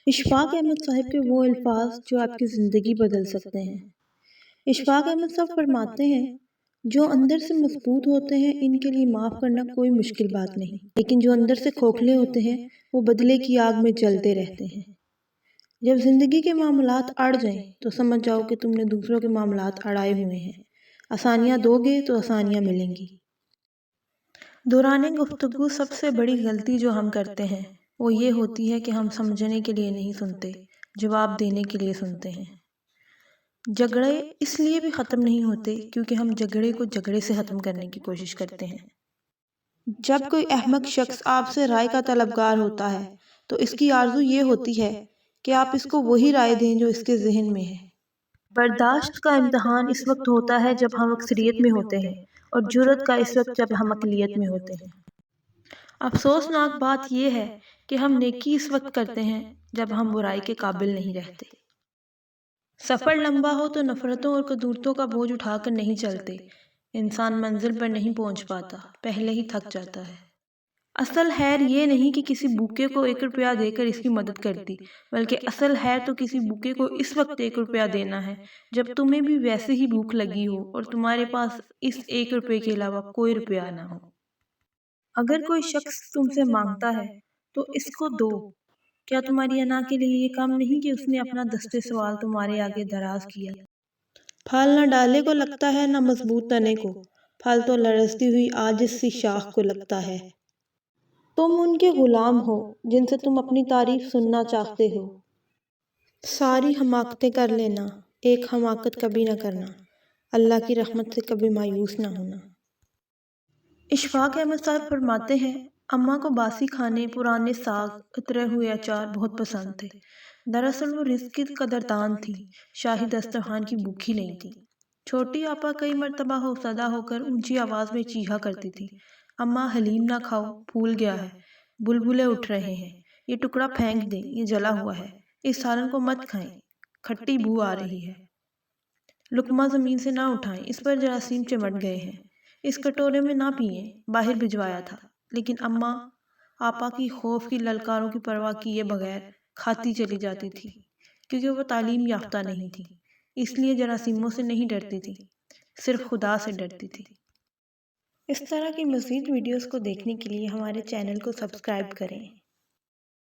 اشفاق احمد صاحب کے وہ الفاظ جو آپ کی زندگی بدل سکتے ہیں۔ اشفاق احمد صاحب فرماتے ہیں، جو اندر سے مضبوط ہوتے ہیں ان کے لیے معاف کرنا کوئی مشکل بات نہیں، لیکن جو اندر سے کھوکھلے ہوتے ہیں وہ بدلے کی آگ میں جلتے رہتے ہیں۔ جب زندگی کے معاملات اڑ جائیں تو سمجھ جاؤ کہ تم نے دوسروں کے معاملات اڑائے ہوئے ہیں۔ آسانیاں دو گے تو آسانیاں ملیں گی۔ دوران گفتگو سب سے بڑی غلطی جو ہم کرتے ہیں وہ یہ ہوتی ہے کہ ہم سمجھنے کے لیے نہیں سنتے، جواب دینے کے لیے سنتے ہیں۔ جھگڑے اس لیے بھی ختم نہیں ہوتے کیونکہ ہم جھگڑے کو جھگڑے سے ختم کرنے کی کوشش کرتے ہیں۔ جب کوئی احمق شخص آپ سے رائے کا طلبگار ہوتا ہے تو اس کی آرزو یہ ہوتی ہے کہ آپ اس کو وہی رائے دیں جو اس کے ذہن میں ہے۔ برداشت کا امتحان اس وقت ہوتا ہے جب ہم اکثریت میں ہوتے ہیں، اور جرأت کا اس وقت جب ہم اقلیت میں ہوتے ہیں۔ افسوسناک بات یہ ہے کہ ہم نیکی اس وقت کرتے ہیں جب ہم برائی کے قابل نہیں رہتے۔ سفر لمبا ہو تو نفرتوں اور کدورتوں کا بوجھ اٹھا کر نہیں چلتے۔ انسان منزل پر نہیں پہنچ پاتا، پہلے ہی تھک جاتا ہے۔ اصل خیر یہ نہیں کہ کسی بھوکے کو 1 روپیہ دے کر اس کی مدد کر دی، بلکہ اصل خیر تو کسی بھوکے کو اس وقت 1 روپیہ دینا ہے جب تمہیں بھی ویسے ہی بھوک لگی ہو اور تمہارے پاس اس 1 روپے کے علاوہ کوئی روپیہ نہ ہو۔ اگر کوئی شخص تم سے مانگتا ہے تو اس کو دو۔ کیا تمہاری انا کے لیے یہ کم نہیں کہ اس نے اپنا دستے سوال تمہارے آگے دراز کیا؟ پھل نہ ڈالے کو لگتا ہے نہ مضبوط تنے کو، پھل تو لرزتی ہوئی عاجز سی شاخ کو لگتا ہے۔ تم ان کے غلام ہو جن سے تم اپنی تعریف سننا چاہتے ہو۔ ساری حماقتیں کر لینا، ایک حماقت کبھی نہ کرنا، اللہ کی رحمت سے کبھی مایوس نہ ہونا۔ اشفاق احمد صاحب فرماتے ہیں، اماں کو باسی کھانے، پرانے ساگ، اترے ہوئے اچار بہت پسند تھے۔ دراصل وہ رزق کی قدردان تھی، شاہی دسترخوان کی بھوکی نہیں تھی۔ چھوٹی آپا کئی مرتبہ خوفزدہ ہو کر اونچی آواز میں چیخا کرتی تھی، اماں حلیم نہ کھاؤ، پھول گیا ہے، بلبلے اٹھ رہے ہیں، یہ ٹکڑا پھینک دیں، یہ جلا ہوا ہے، اس سالن کو مت کھائیں، کھٹی بو آ رہی ہے، لقمہ زمین سے نہ اٹھائیں، اس پر جراثیم چمٹ گئے ہیں، اس کٹورے میں نہ پئیں، باہر بھجوایا تھا۔ لیکن اماں آپا کی خوف کی للکاروں کی پرواہ کیے بغیر کھاتی چلی جاتی تھی، کیونکہ وہ تعلیم یافتہ نہیں تھی، اس لیے جراثیموں سے نہیں ڈرتی تھی، صرف خدا سے ڈرتی تھی۔ اس طرح کی مزید ویڈیوز کو دیکھنے کے لیے ہمارے چینل کو سبسکرائب کریں۔